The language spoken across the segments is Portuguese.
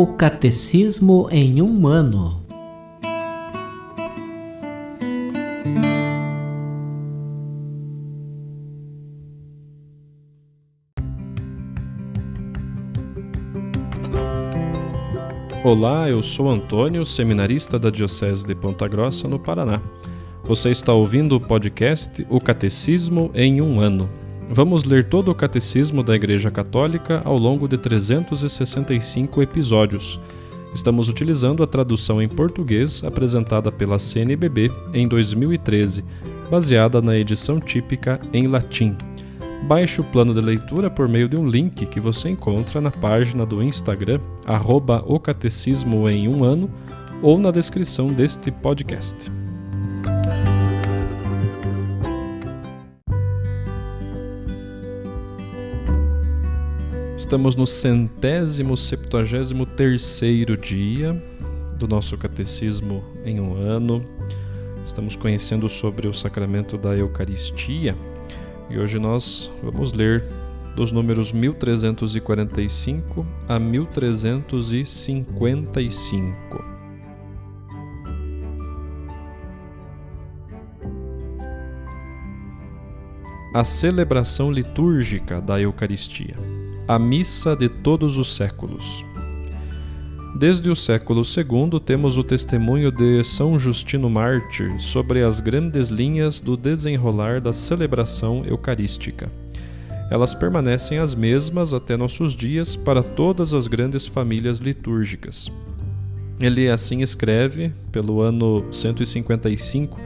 O Catecismo em um ano. Olá, eu sou Antônio, seminarista da Diocese de Ponta Grossa, no Paraná. Você está ouvindo o podcast O Catecismo em um ano. Vamos ler todo o Catecismo da Igreja Católica ao longo de 365 episódios. Estamos utilizando a tradução em português apresentada pela CNBB em 2013, baseada na edição típica em latim. Baixe o plano de leitura por meio de um link que você encontra na página do Instagram, @ocatecismoemumano, ou na descrição deste podcast. Estamos no 173º dia do nosso Catecismo em um ano. Estamos conhecendo sobre o sacramento da Eucaristia. E hoje nós vamos ler dos números 1345 a 1355. A celebração litúrgica da Eucaristia. A missa de todos os séculos. Desde o século II temos o testemunho de São Justino Mártir sobre as grandes linhas do desenrolar da celebração eucarística. Elas permanecem as mesmas até nossos dias para todas as grandes famílias litúrgicas. Ele assim escreve, pelo ano 155,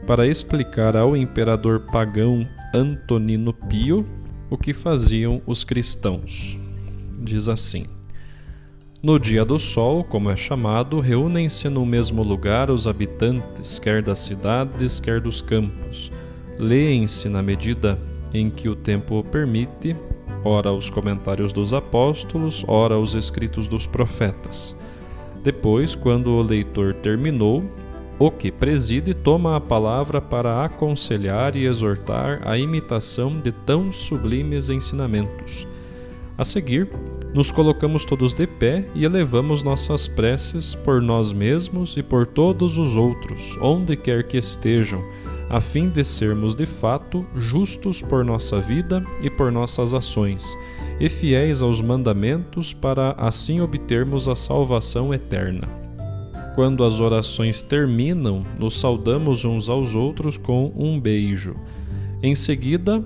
para explicar ao imperador pagão Antonino Pio o que faziam os cristãos. Diz assim: no dia do sol, como é chamado, reúnem-se no mesmo lugar os habitantes, quer das cidades, quer dos campos. Leem-se na medida em que o tempo o permite, ora os comentários dos apóstolos, ora os escritos dos profetas. Depois, quando o leitor terminou, o que preside toma a palavra para aconselhar e exortar a imitação de tão sublimes ensinamentos. A seguir, nos colocamos todos de pé e elevamos nossas preces por nós mesmos e por todos os outros, onde quer que estejam, a fim de sermos de fato justos por nossa vida e por nossas ações, e fiéis aos mandamentos para assim obtermos a salvação eterna. Quando as orações terminam, nos saudamos uns aos outros com um beijo. Em seguida,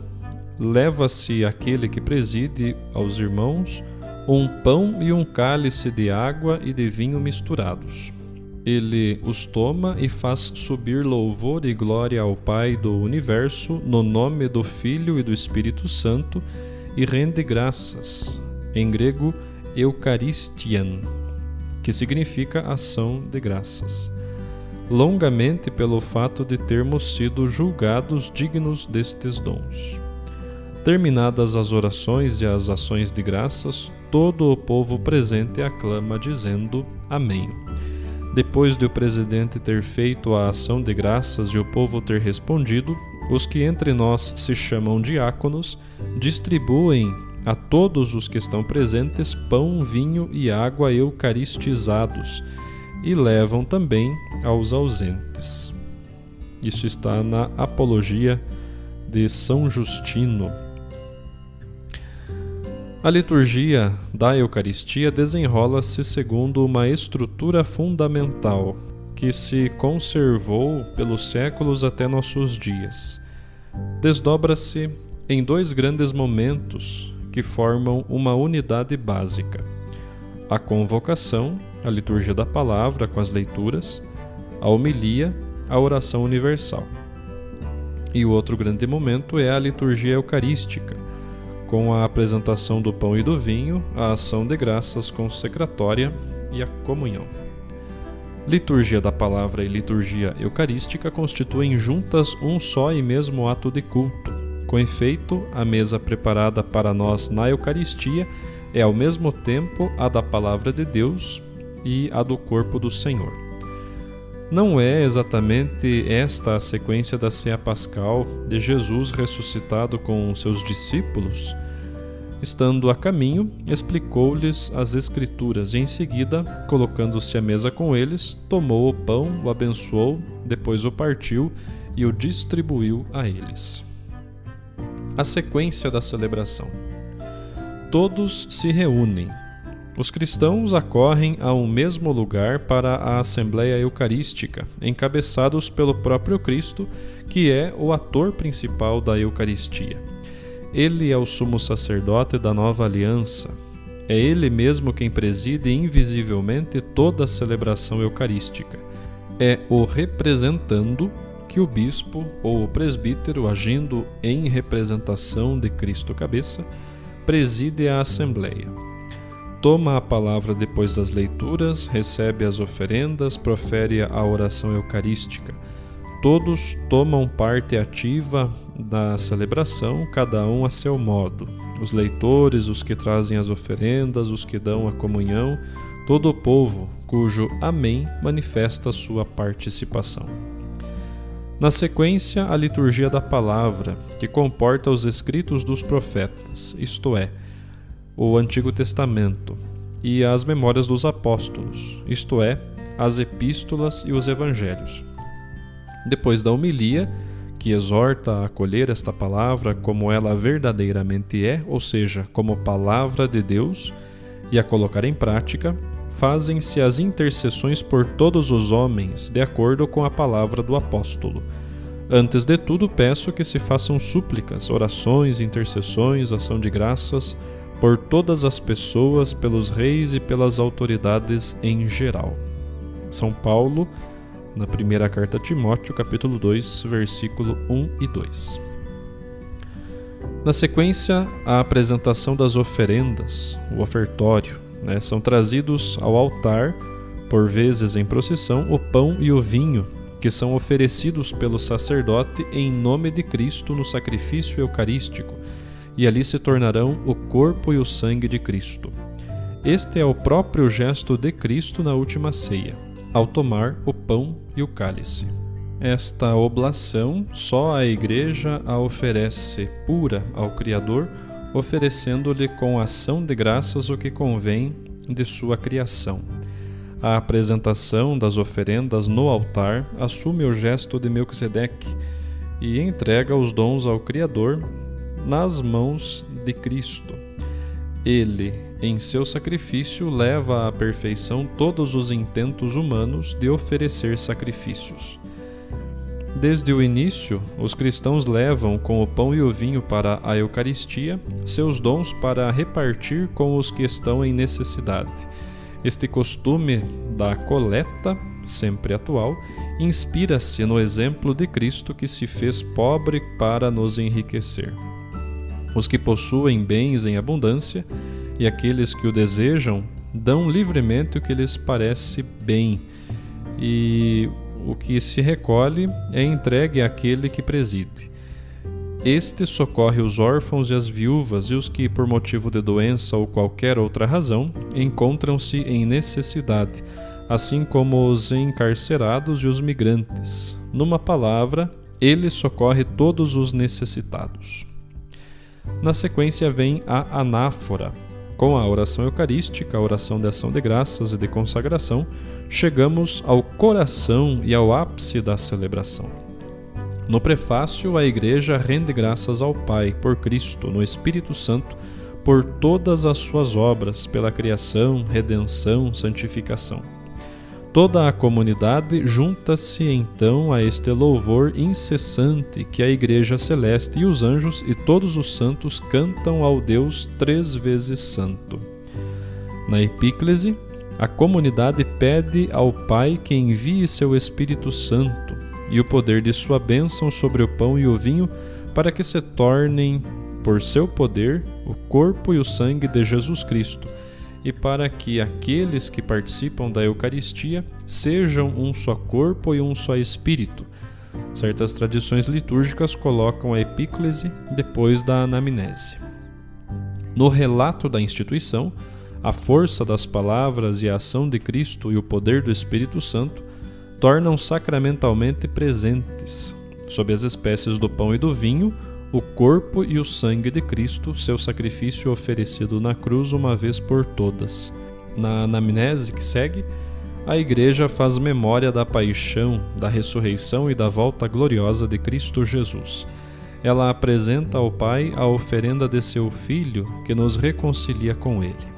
leva-se aquele que preside aos irmãos um pão e um cálice de água e de vinho misturados. Ele os toma e faz subir louvor e glória ao Pai do Universo, no nome do Filho e do Espírito Santo, e rende graças, em grego Eucharistian, que significa ação de graças, longamente pelo fato de termos sido julgados dignos destes dons. Terminadas as orações e as ações de graças, todo o povo presente aclama dizendo Amém. Depois de o presidente ter feito a ação de graças e o povo ter respondido, os que entre nós se chamam diáconos distribuem a todos os que estão presentes pão, vinho e água eucaristizados e levam também aos ausentes. Isso está na Apologia de São Justino. A liturgia da Eucaristia desenrola-se segundo uma estrutura fundamental que se conservou pelos séculos até nossos dias. Desdobra-se em dois grandes momentos que formam uma unidade básica: a convocação, a liturgia da palavra com as leituras, a homilia, a oração universal. E o outro grande momento é a liturgia eucarística, com a apresentação do pão e do vinho, a ação de graças consecratória e a comunhão. Liturgia da palavra e liturgia eucarística constituem juntas um só e mesmo ato de culto. Com efeito, a mesa preparada para nós na Eucaristia é ao mesmo tempo a da Palavra de Deus e a do corpo do Senhor. Não é exatamente esta a sequência da ceia pascal de Jesus ressuscitado com seus discípulos? Estando a caminho, explicou-lhes as Escrituras e, em seguida, colocando-se à mesa com eles, tomou o pão, o abençoou, depois o partiu e o distribuiu a eles. A sequência da celebração. Todos se reúnem. Os cristãos acorrem a um mesmo lugar para a Assembleia Eucarística, encabeçados pelo próprio Cristo, que é o ator principal da Eucaristia. Ele é o sumo sacerdote da nova aliança. É ele mesmo quem preside invisivelmente toda a celebração eucarística. É o representando que o bispo ou o presbítero, agindo em representação de Cristo cabeça, preside a assembleia. Toma a palavra depois das leituras, recebe as oferendas, profere a oração eucarística. Todos tomam parte ativa da celebração, cada um a seu modo. Os leitores, os que trazem as oferendas, os que dão a comunhão, todo o povo, cujo amém manifesta sua participação. Na sequência, a liturgia da palavra, que comporta os escritos dos profetas, isto é, o Antigo Testamento, e as memórias dos apóstolos, isto é, as epístolas e os evangelhos. Depois da homilia, que exorta a acolher esta palavra como ela verdadeiramente é, ou seja, como palavra de Deus, e a colocar em prática, fazem-se as intercessões por todos os homens, de acordo com a palavra do apóstolo. Antes de tudo, peço que se façam súplicas, orações, intercessões, ação de graças, por todas as pessoas, pelos reis e pelas autoridades em geral. São Paulo, na primeira carta a Timóteo, capítulo 2, versículo 1 e 2. Na sequência, a apresentação das oferendas, o ofertório, são trazidos ao altar, por vezes em procissão, o pão e o vinho, que são oferecidos pelo sacerdote em nome de Cristo no sacrifício eucarístico, e ali se tornarão o corpo e o sangue de Cristo. Este é o próprio gesto de Cristo na última ceia, ao tomar o pão e o cálice. Esta oblação só a Igreja a oferece pura ao Criador, oferecendo-lhe com ação de graças o que convém de sua criação. A apresentação das oferendas no altar assume o gesto de Melquisedeque e entrega os dons ao Criador nas mãos de Cristo. Ele, em seu sacrifício, leva à perfeição todos os intentos humanos de oferecer sacrifícios. Desde o início, os cristãos levam com o pão e o vinho para a Eucaristia seus dons para repartir com os que estão em necessidade. Este costume da coleta, sempre atual, inspira-se no exemplo de Cristo que se fez pobre para nos enriquecer. Os que possuem bens em abundância e aqueles que o desejam dão livremente o que lhes parece bem, e o que se recolhe é entregue àquele que preside. Este socorre os órfãos e as viúvas e os que, por motivo de doença ou qualquer outra razão, encontram-se em necessidade, assim como os encarcerados e os migrantes. Numa palavra, ele socorre todos os necessitados. Na sequência vem a anáfora. Com a oração eucarística, a oração de ação de graças e de consagração, chegamos ao coração e ao ápice da celebração. No prefácio, a Igreja rende graças ao Pai, por Cristo, no Espírito Santo, por todas as suas obras, pela criação, redenção, santificação. Toda a comunidade junta-se então a este louvor incessante que a Igreja Celeste e os anjos e todos os santos cantam ao Deus 3 vezes Santo. Na epíclese, a comunidade pede ao Pai que envie seu Espírito Santo e o poder de sua bênção sobre o pão e o vinho para que se tornem, por seu poder, o corpo e o sangue de Jesus Cristo, e para que aqueles que participam da Eucaristia sejam um só corpo e um só espírito. Certas tradições litúrgicas colocam a epíclese depois da anamnese. No relato da instituição, a força das palavras e a ação de Cristo e o poder do Espírito Santo tornam sacramentalmente presentes. Sob as espécies do pão e do vinho, o corpo e o sangue de Cristo, seu sacrifício oferecido na cruz uma vez por todas. Na anamnese que segue, a Igreja faz memória da paixão, da ressurreição e da volta gloriosa de Cristo Jesus. Ela apresenta ao Pai a oferenda de seu Filho, que nos reconcilia com Ele.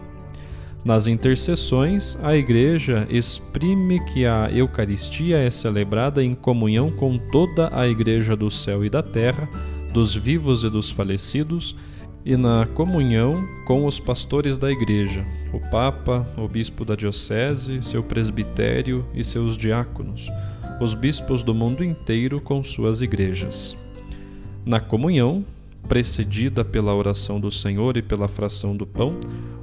Nas intercessões, a Igreja exprime que a Eucaristia é celebrada em comunhão com toda a Igreja do céu e da terra, dos vivos e dos falecidos, e na comunhão com os pastores da Igreja, o Papa, o Bispo da Diocese, seu presbitério e seus diáconos, os bispos do mundo inteiro com suas igrejas. Na comunhão, precedida pela oração do Senhor e pela fração do pão,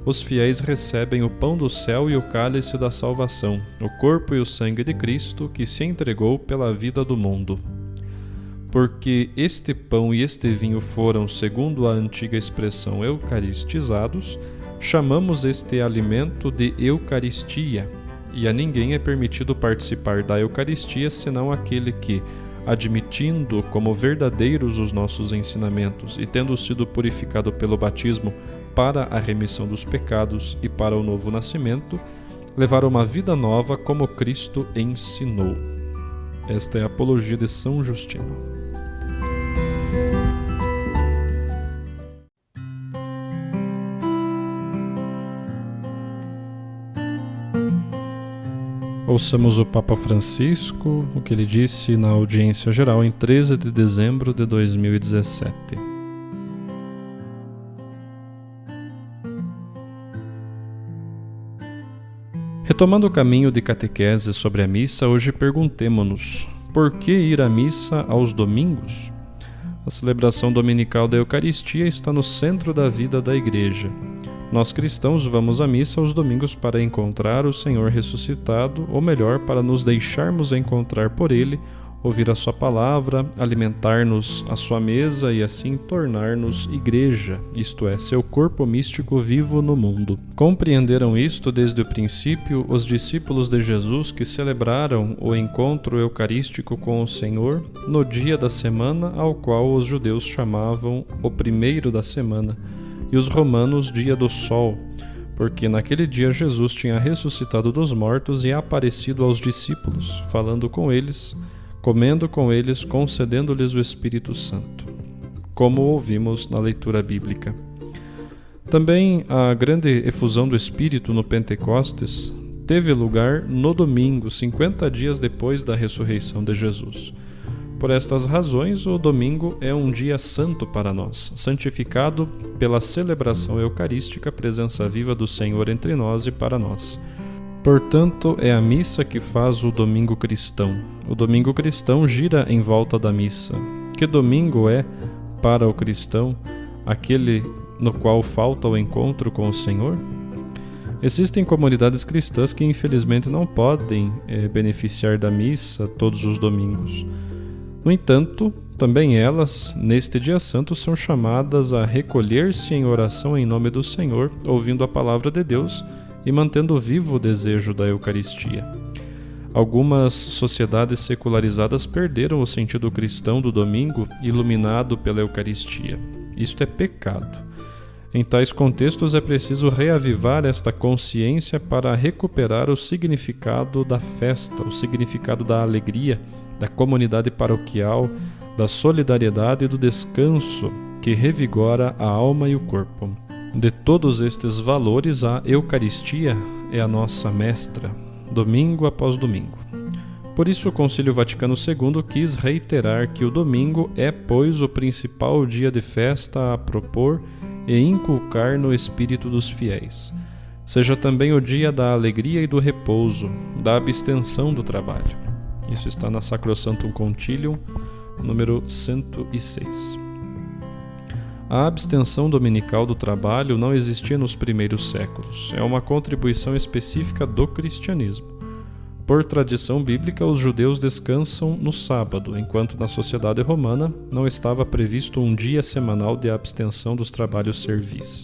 os fiéis recebem o pão do céu e o cálice da salvação, o corpo e o sangue de Cristo que se entregou pela vida do mundo. Porque este pão e este vinho foram, segundo a antiga expressão, eucaristizados, chamamos este alimento de Eucaristia, e a ninguém é permitido participar da Eucaristia senão aquele que, admitindo como verdadeiros os nossos ensinamentos e tendo sido purificado pelo batismo para a remissão dos pecados e para o novo nascimento, levar uma vida nova como Cristo ensinou. Esta é a Apologia de São Justino. Ouçamos o Papa Francisco, o que ele disse na audiência geral em 13 de dezembro de 2017. Retomando o caminho de catequese sobre a missa, hoje perguntemo-nos: por que ir à missa aos domingos? A celebração dominical da Eucaristia está no centro da vida da Igreja. Nós cristãos vamos à missa aos domingos para encontrar o Senhor ressuscitado, ou melhor, para nos deixarmos encontrar por Ele, ouvir a sua palavra, alimentar-nos à sua mesa e assim tornar-nos igreja, isto é, seu corpo místico vivo no mundo. Compreenderam isto desde o princípio os discípulos de Jesus que celebraram o encontro eucarístico com o Senhor no dia da semana ao qual os judeus chamavam o primeiro da semana, e os romanos dia do sol, porque naquele dia Jesus tinha ressuscitado dos mortos e aparecido aos discípulos, falando com eles, comendo com eles, concedendo-lhes o Espírito Santo, como ouvimos na leitura bíblica. Também a grande efusão do Espírito no Pentecostes teve lugar no domingo, 50 dias depois da ressurreição de Jesus. Por estas razões, o domingo é um dia santo para nós, santificado pela celebração eucarística, presença viva do Senhor entre nós e para nós. Portanto, é a missa que faz o domingo cristão. O domingo cristão gira em volta da missa. Que domingo é, para o cristão, aquele no qual falta o encontro com o Senhor? Existem comunidades cristãs que infelizmente não podem beneficiar da missa todos os domingos. No entanto, também elas, neste dia santo, são chamadas a recolher-se em oração em nome do Senhor, ouvindo a palavra de Deus e mantendo vivo o desejo da Eucaristia. Algumas sociedades secularizadas perderam o sentido cristão do domingo, iluminado pela Eucaristia. Isto é pecado. Em tais contextos é preciso reavivar esta consciência para recuperar o significado da festa, o significado da alegria, da comunidade paroquial, da solidariedade e do descanso que revigora a alma e o corpo. De todos estes valores, a Eucaristia é a nossa mestra, domingo após domingo. Por isso, o Concílio Vaticano II quis reiterar que o domingo é, pois, o principal dia de festa a propor e inculcar no espírito dos fiéis. Seja também o dia da alegria e do repouso, da abstenção do trabalho. Isso está na Sacrosanctum Concilium, número 106. A abstenção dominical do trabalho não existia nos primeiros séculos. É uma contribuição específica do cristianismo. Por tradição bíblica, os judeus descansam no sábado, enquanto na sociedade romana não estava previsto um dia semanal de abstenção dos trabalhos servis.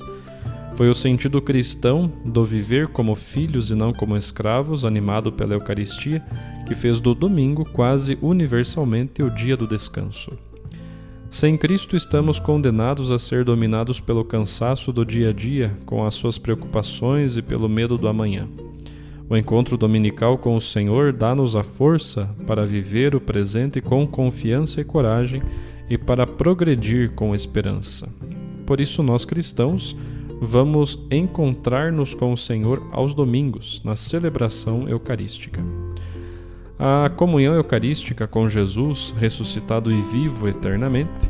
Foi o sentido cristão do viver como filhos e não como escravos, animado pela Eucaristia, que fez do domingo quase universalmente o dia do descanso. Sem Cristo estamos condenados a ser dominados pelo cansaço do dia a dia, com as suas preocupações e pelo medo do amanhã. O encontro dominical com o Senhor dá-nos a força para viver o presente com confiança e coragem e para progredir com esperança. Por isso, nós cristãos vamos encontrar-nos com o Senhor aos domingos, na celebração eucarística. A comunhão eucarística com Jesus, ressuscitado e vivo eternamente,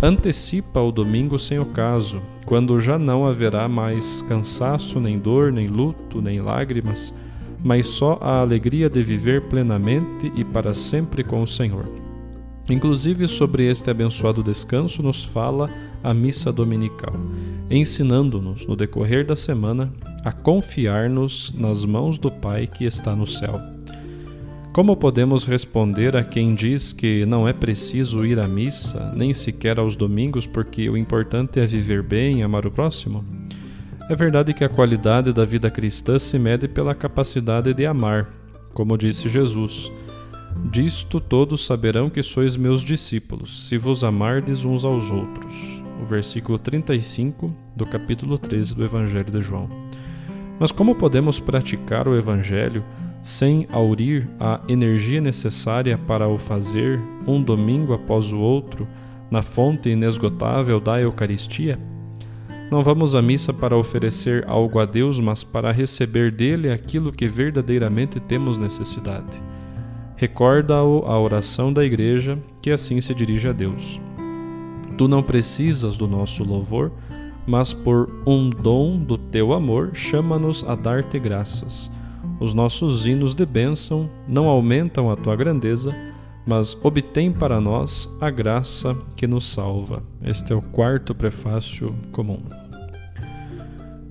antecipa o domingo sem ocaso, quando já não haverá mais cansaço, nem dor, nem luto, nem lágrimas, mas só a alegria de viver plenamente e para sempre com o Senhor. Inclusive, sobre este abençoado descanso nos fala a missa dominical, ensinando-nos, no decorrer da semana, a confiar-nos nas mãos do Pai que está no céu. Como podemos responder a quem diz que não é preciso ir à missa, nem sequer aos domingos, porque o importante é viver bem e amar o próximo? É verdade que a qualidade da vida cristã se mede pela capacidade de amar, como disse Jesus. Disto todos saberão que sois meus discípulos, se vos amardes uns aos outros. O versículo 35 do capítulo 13 do Evangelho de João. Mas como podemos praticar o Evangelho sem aurir a energia necessária para o fazer, um domingo após o outro, na fonte inesgotável da Eucaristia? Não vamos à missa para oferecer algo a Deus, mas para receber dele aquilo que verdadeiramente temos necessidade. Recorda-o a oração da Igreja, que assim se dirige a Deus. Tu não precisas do nosso louvor, mas por um dom do teu amor, chama-nos a dar-te graças. Os nossos hinos de bênção não aumentam a tua grandeza, mas obtém para nós a graça que nos salva. Este é o quarto prefácio comum.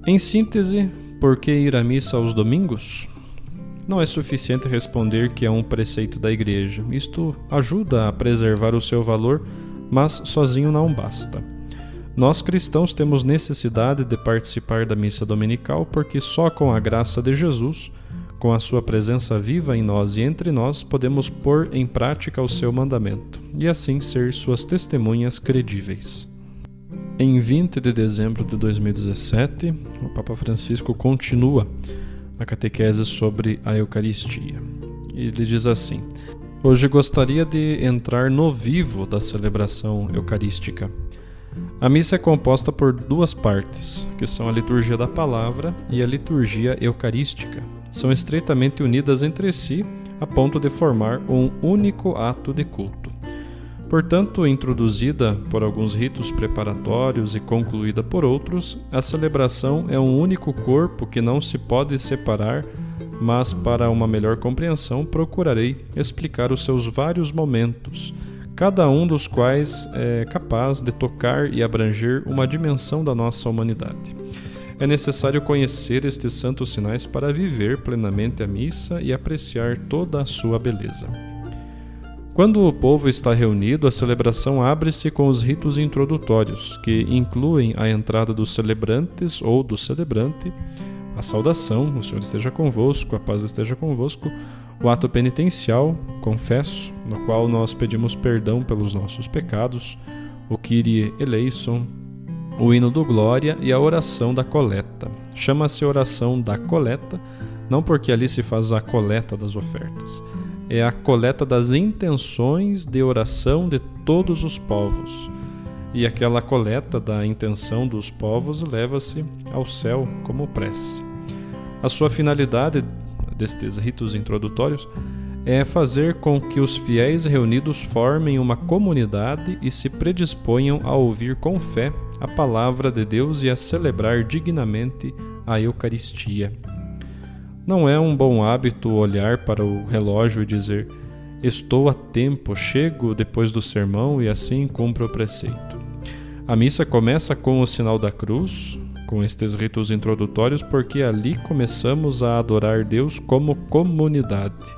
Em síntese, por que ir à missa aos domingos? Não é suficiente responder que é um preceito da Igreja. Isto ajuda a preservar o seu valor, mas sozinho não basta. Nós cristãos temos necessidade de participar da missa dominical porque só com a graça de Jesus, com a sua presença viva em nós e entre nós, podemos pôr em prática o seu mandamento e assim ser suas testemunhas credíveis. Em 20 de dezembro de 2017, o Papa Francisco continua a catequese sobre a Eucaristia. Ele diz assim: hoje gostaria de entrar no vivo da celebração eucarística. A missa é composta por duas partes, que são a liturgia da palavra e a liturgia eucarística. São estreitamente unidas entre si, a ponto de formar um único ato de culto. Portanto, introduzida por alguns ritos preparatórios e concluída por outros, a celebração é um único corpo que não se pode separar, mas para uma melhor compreensão procurarei explicar os seus vários momentos, cada um dos quais é capaz de tocar e abranger uma dimensão da nossa humanidade. É necessário conhecer estes santos sinais para viver plenamente a missa e apreciar toda a sua beleza. Quando o povo está reunido, a celebração abre-se com os ritos introdutórios, que incluem a entrada dos celebrantes ou do celebrante, a saudação, o Senhor esteja convosco, a paz esteja convosco, o ato penitencial, confesso, no qual nós pedimos perdão pelos nossos pecados, o Kyrie eleison, o hino do Glória e a oração da coleta. Chama-se oração da coleta, não porque ali se faz a coleta das ofertas. É a coleta das intenções de oração de todos os povos. E aquela coleta da intenção dos povos leva-se ao céu como prece. A sua finalidade destes ritos introdutórios é fazer com que os fiéis reunidos formem uma comunidade e se predisponham a ouvir com fé a palavra de Deus e a celebrar dignamente a Eucaristia. Não é um bom hábito olhar para o relógio e dizer: estou a tempo, chego depois do sermão e assim cumpro o preceito. A missa começa com o sinal da cruz, com estes ritos introdutórios, porque ali começamos a adorar Deus como comunidade.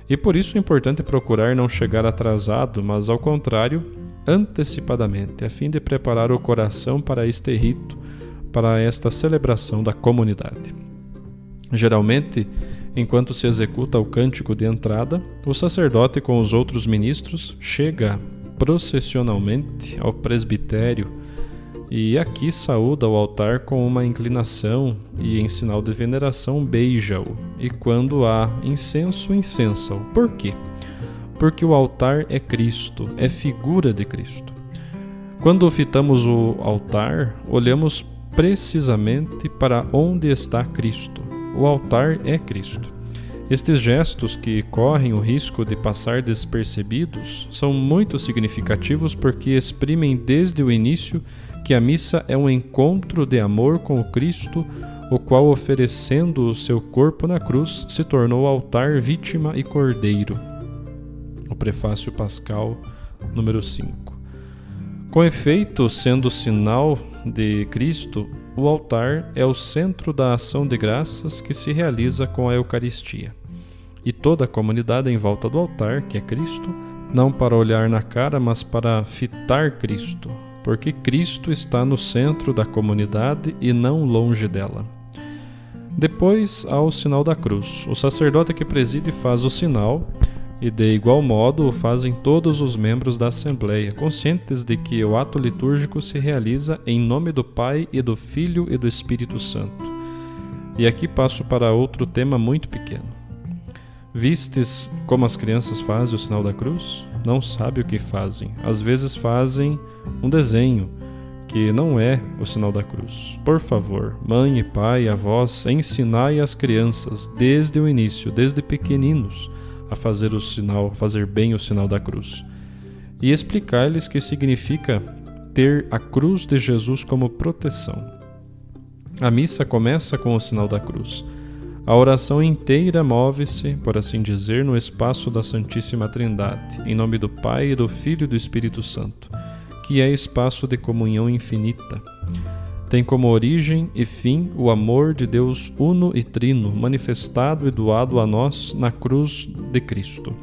E por isso é importante procurar não chegar atrasado, mas ao contrário, antecipadamente, a fim de preparar o coração para este rito, para esta celebração da comunidade. Geralmente, enquanto se executa o cântico de entrada, o sacerdote com os outros ministros chega processionalmente ao presbitério e aqui saúda o altar com uma inclinação e em sinal de veneração beija-o, e quando há incenso, incensa-o. Por quê? Porque o altar é Cristo, é figura de Cristo. Quando fitamos o altar, olhamos precisamente para onde está Cristo. O altar é Cristo. Estes gestos, que correm o risco de passar despercebidos, são muito significativos porque exprimem desde o início que a missa é um encontro de amor com o Cristo, o qual, oferecendo o seu corpo na cruz, se tornou altar, vítima e cordeiro. O Prefácio Pascal, número 5. Com efeito, sendo sinal de Cristo, o altar é o centro da ação de graças que se realiza com a Eucaristia. E toda a comunidade em volta do altar, que é Cristo, não para olhar na cara, mas para fitar Cristo, porque Cristo está no centro da comunidade e não longe dela. Depois há o sinal da cruz. O sacerdote que preside faz o sinal, e de igual modo o fazem todos os membros da Assembleia, conscientes de que o ato litúrgico se realiza em nome do Pai e do Filho e do Espírito Santo. E aqui passo para outro tema muito pequeno. Vistes como as crianças fazem o sinal da cruz? Não sabem o que fazem. Às vezes fazem um desenho que não é o sinal da cruz. Por favor, mãe e pai, avós, ensinai as crianças desde o início, desde pequeninos, a fazer o sinal, fazer bem o sinal da cruz. E explicar-lhes que significa ter a cruz de Jesus como proteção. A missa começa com o sinal da cruz. A oração inteira move-se, por assim dizer, no espaço da Santíssima Trindade, em nome do Pai, do Filho e do Espírito Santo, que é espaço de comunhão infinita. Tem como origem e fim o amor de Deus uno e trino, manifestado e doado a nós na cruz de Cristo.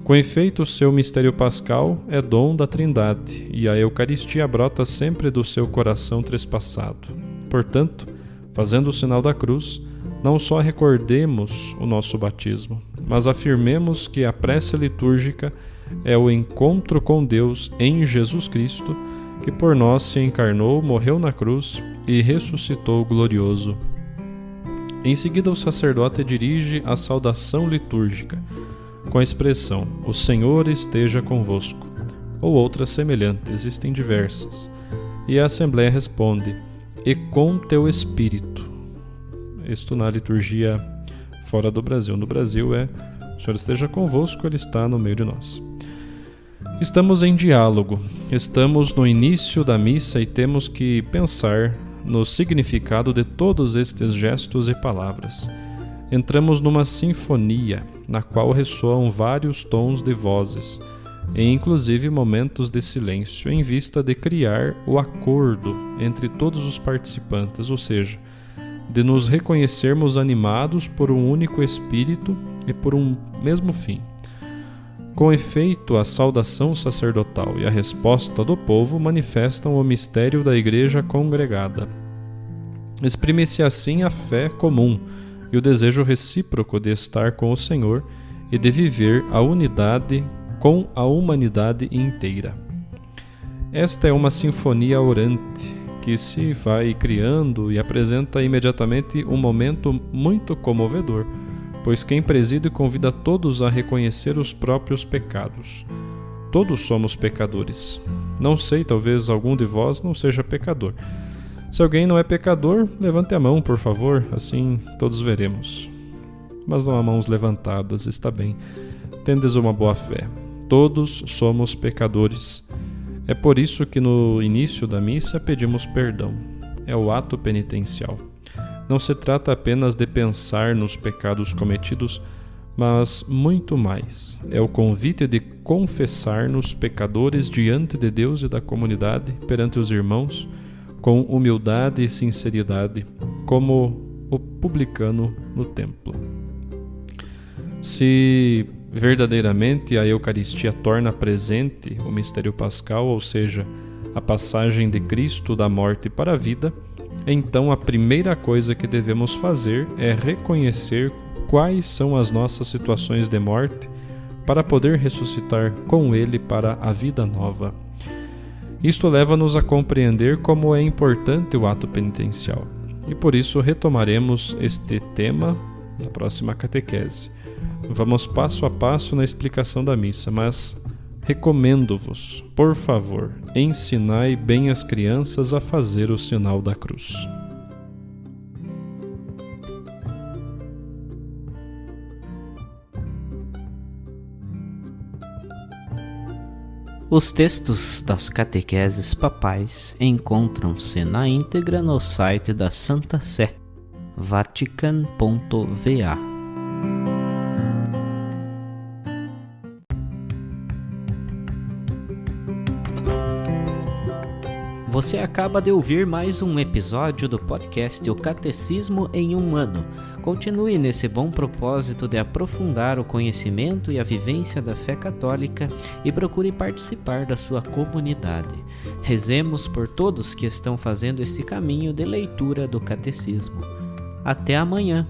Com efeito, o seu mistério pascal é dom da Trindade, e a Eucaristia brota sempre do seu coração trespassado. Portanto, fazendo o sinal da cruz, não só recordemos o nosso batismo, mas afirmemos que a prece litúrgica é o encontro com Deus em Jesus Cristo, que por nós se encarnou, morreu na cruz e ressuscitou glorioso. Em seguida, o sacerdote dirige a saudação litúrgica, com a expressão, o Senhor esteja convosco, ou outras semelhantes, existem diversas. E a Assembleia responde, e com teu Espírito. Isto na liturgia fora do Brasil. No Brasil é, o Senhor esteja convosco, Ele está no meio de nós. Estamos em diálogo, estamos no início da missa e temos que pensar no significado de todos estes gestos e palavras. Entramos numa sinfonia, na qual ressoam vários tons de vozes, e inclusive momentos de silêncio, em vista de criar o acordo entre todos os participantes, ou seja, de nos reconhecermos animados por um único espírito e por um mesmo fim. Com efeito, a saudação sacerdotal e a resposta do povo manifestam o mistério da Igreja congregada. Exprime-se assim a fé comum e o desejo recíproco de estar com o Senhor e de viver a unidade com a humanidade inteira. Esta é uma sinfonia orante que se vai criando e apresenta imediatamente um momento muito comovedor, pois quem preside convida todos a reconhecer os próprios pecados. Todos somos pecadores. Não sei, talvez algum de vós não seja pecador. Se alguém não é pecador, levante a mão, por favor, assim todos veremos. Mas não há mãos levantadas, está bem. Tendes uma boa fé. Todos somos pecadores. É por isso que no início da missa pedimos perdão. É o ato penitencial. Não se trata apenas de pensar nos pecados cometidos, mas muito mais. É o convite de confessar-nos pecadores diante de Deus e da comunidade, perante os irmãos, com humildade e sinceridade, como o publicano no templo. Se verdadeiramente a Eucaristia torna presente o mistério pascal, ou seja, a passagem de Cristo da morte para a vida, então a primeira coisa que devemos fazer é reconhecer quais são as nossas situações de morte, para poder ressuscitar com ele para a vida nova. Isto leva-nos a compreender como é importante o ato penitencial, e por isso retomaremos este tema na próxima catequese. Vamos passo a passo na explicação da missa, mas recomendo-vos, por favor, ensinai bem as crianças a fazer o sinal da cruz. Os textos das catequeses papais encontram-se na íntegra no site da Santa Sé, vatican.va. Você acaba de ouvir mais um episódio do podcast O Catecismo em um Ano. Continue nesse bom propósito de aprofundar o conhecimento e a vivência da fé católica e procure participar da sua comunidade. Rezemos por todos que estão fazendo esse caminho de leitura do Catecismo. Até amanhã!